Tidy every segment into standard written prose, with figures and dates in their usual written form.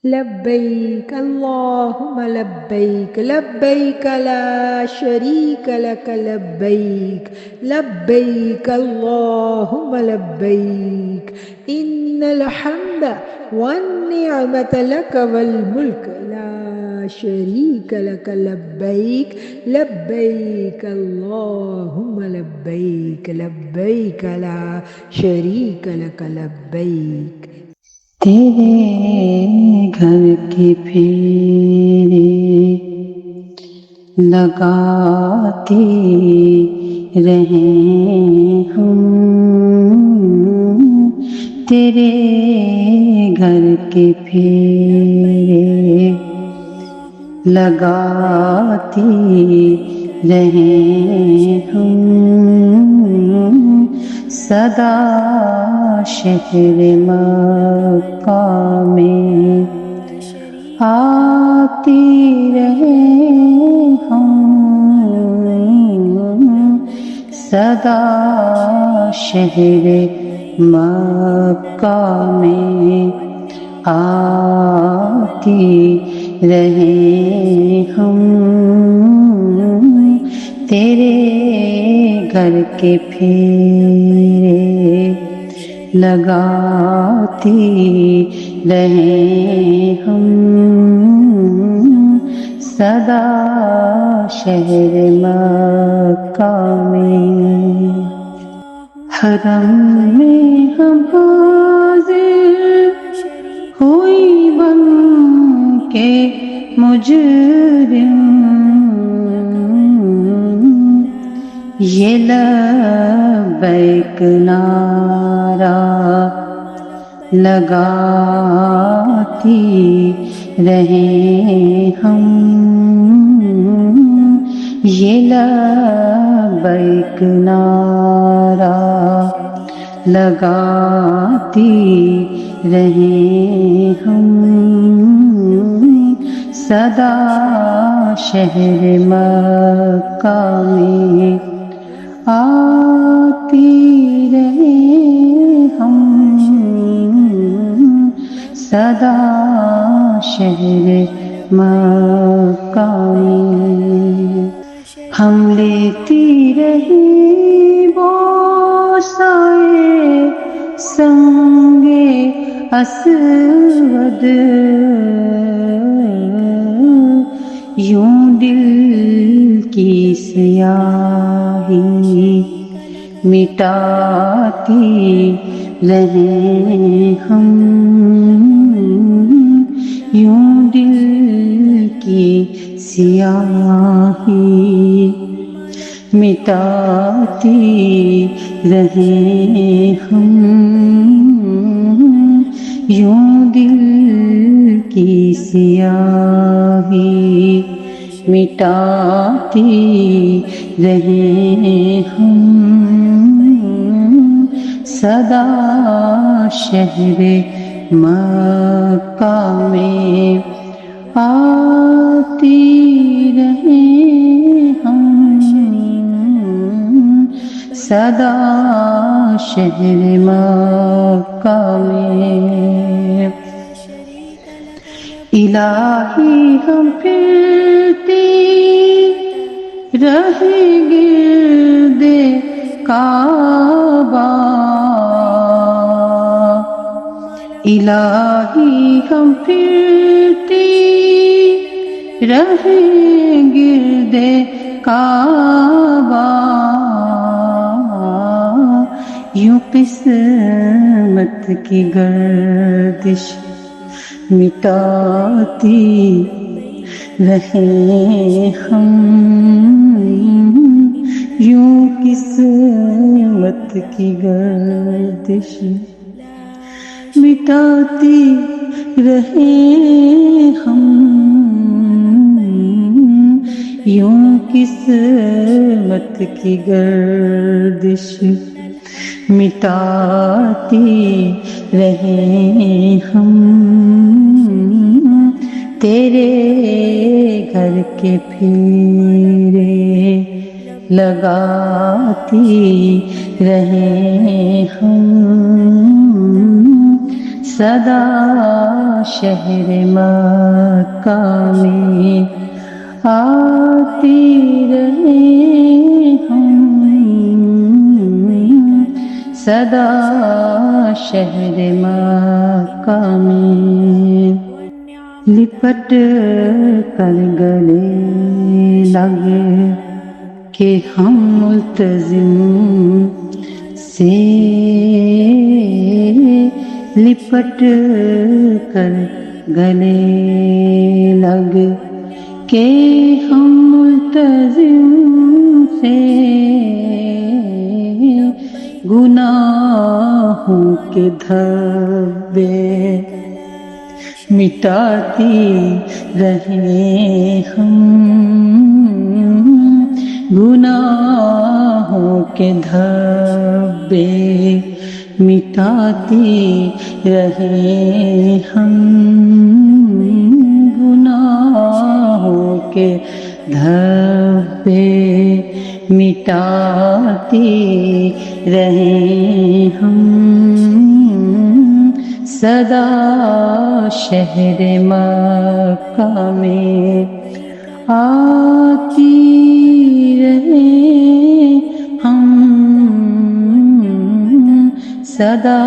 لبیک اللہم لبیک لبیک لا شریک لک لبیک لبیک اللہم لبیک ان الحمد والنعمت لک والملک لا شریک لک لبیک لبیک اللہم لبیک لبیک لا شریک لک لبیک۔ تیرے گھر کے پھیرے لگاتے رہیں ہم، تیرے گھر کے پھیرے لگاتے رہیں ہم، سدا شہر مکہ میں آتے رہیں ہم، سدا شہر مکہ میں آتے رہیں ہم، تیرے گھر کے پھیرے لگاتے رہیں ہم، سدا شہر مکہ میں۔ حرم میں ہم حاضر ہوئی بن کے مجرم، یہ لبیک نعرہ لگاتی رہیں ہم، یہ لبیک نعرہ لگاتی رہیں ہم، سدا شہر مکہ میں آتی رہیں ہم، سدا شہر مکہ میں۔ ہم لیتی رہی بوسائے سنگ اسود، یوں دل کی سیاہی مٹاتی رہیں ہم، یوں دل کی سیاہی مٹاتی رہیں ہم، یوں دل کی سیاہی مٹاتی رہیں ہم، سدا شہر مکہ میں آتی رہیں ہم، سدا شہر مکہ میں۔ الہی ہم پھرتے رہیں گرد کعبہ، الہی ہم پھرتے رہیں گرد کعبہ، یوں قسمت کی گردش مٹاتی رہیں ہم، یوں قسمت کی گردش مٹاتی رہیں ہم، یوں قسمت کی گردش مٹاتی رہیں ہم، تیرے گھر کے پھیرے لگاتی رہیں ہم، صدا شہر مکہ میں آتی رہے ہم، صدا شہر مکہ میں لپٹ کر گلے لگ کے ہم ملتزم سے، لپٹ کر گلے لگ کے ہم ملتزم سے، گناہوں کے دھبے مٹاتی رہے ہم، گناہوں کے دھبے مٹاتی رہے ہم، گناہوں کے دھبے مٹاتی رہے ہم، صدا شہر مکہ میں آتی رہے ہم، صدا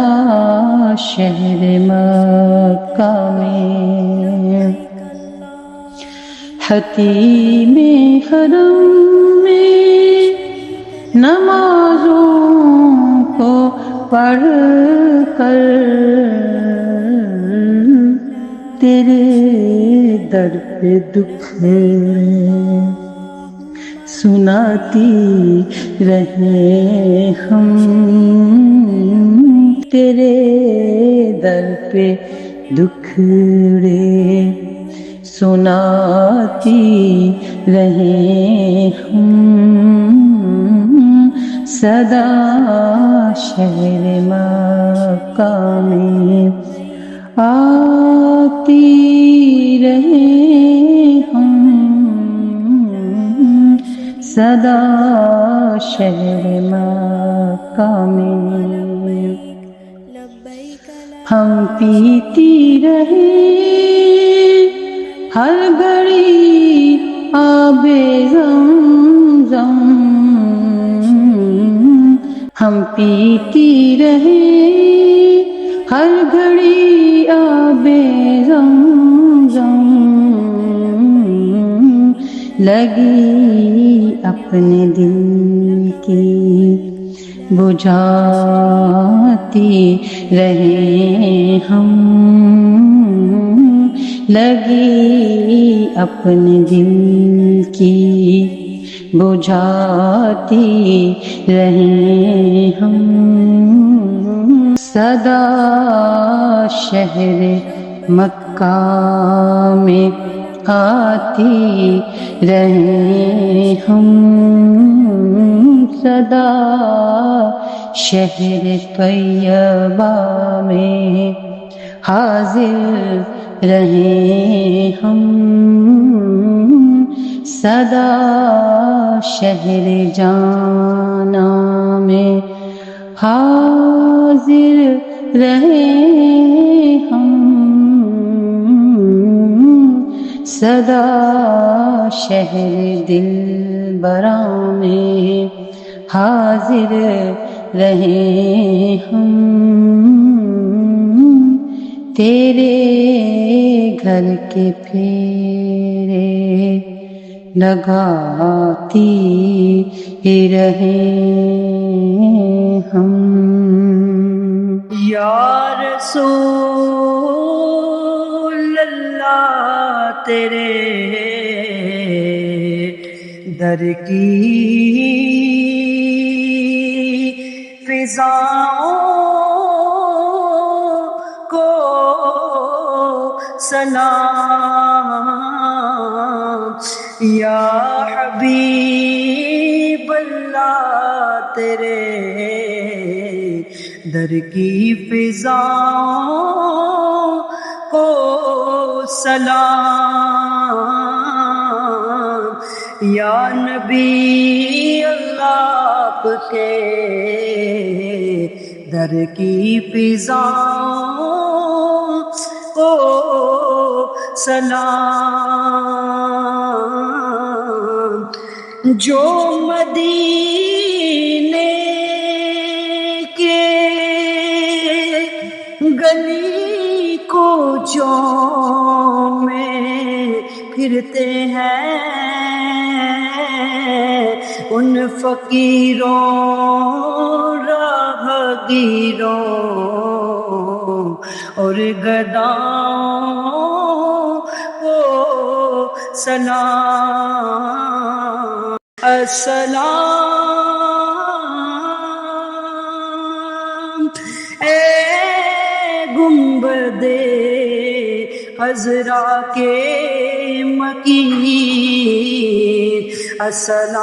شہر مکہ میں حتیم حرم میں نمازوں کو پڑھ کر تیرے در پہ دکھ سناتی رہے ہم، تیرے در پہ دکھڑے سناتی رہے ہم، صدا شہر مکہ میں آتی رہے ہم، صدا شہر مکہ میں ہم پیتی رہے ہر گھڑی آب زمزم، ہم پیتی رہے ہر گھڑی آب زمزم، لگی اپنے دل کی بجھاتی رہے ہم، لگی اپنے دل کی بجھاتی رہے ہم، صدا شہر مکہ میں آتی رہے ہم، صدا شہر طیبہ میں حاضر رہے ہم، صدا شہر جانا میں حاضر رہے ہم، صدا شہر دلبراں میں حاضر رہے ہم، تیرے گھر کے پھیرے لگاتی رہے ہم، یا رسول اللہ تیرے در کی فضاؤں کو سلام، یا حبیب اللہ تیرے در کی فضاؤں کو سلام، یا نبی اللہ آپ کے در کی فضاؤں کو سلام، جو مدینے کے گلی کوچوں میں پھرتے ہیں، ان فقیروں راہگیروں اور گداؤں کو سلام، السلام اے گنبد خضرا کے مکین، السلام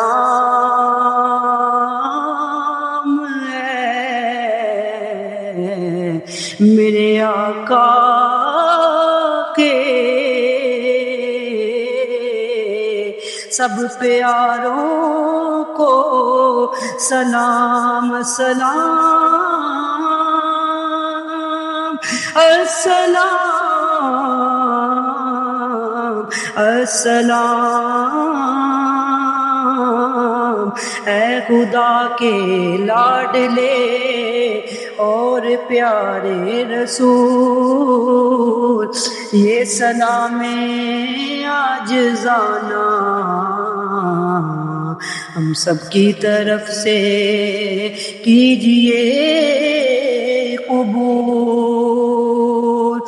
میرے آقا کے سب پیاروں کو سلام، سلام السلام، السلام اے خدا کے لاڈلے اور پیارے رسول، یہ سلام عاجزانہ ہم سب کی طرف سے کیجئے قبول۔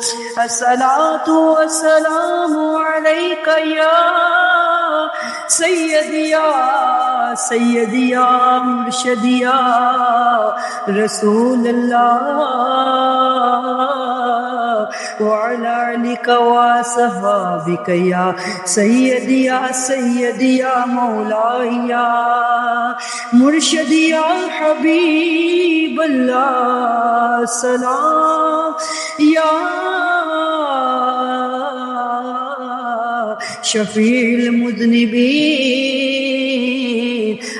الصلاۃ والسلام علیک یا سیدی یا سیدی یا مرشدی یا رسول اللہ، وعلی آلک وصحابک یا سیدی یا سیدی یا مولائی یا مرشدی یا حبیب اللہ، سلام یا شفیع المذنبین،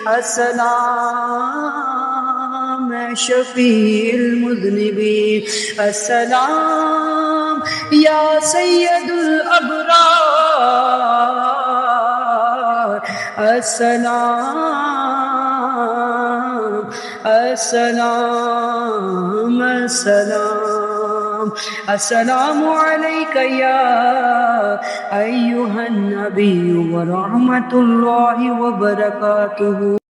السلام شفیع المذنبین، السلام یا سید الابرار، السلام السلام السلام، السلام علیک یا ایھا النبی ورحمۃ اللہ وبرکاتہ۔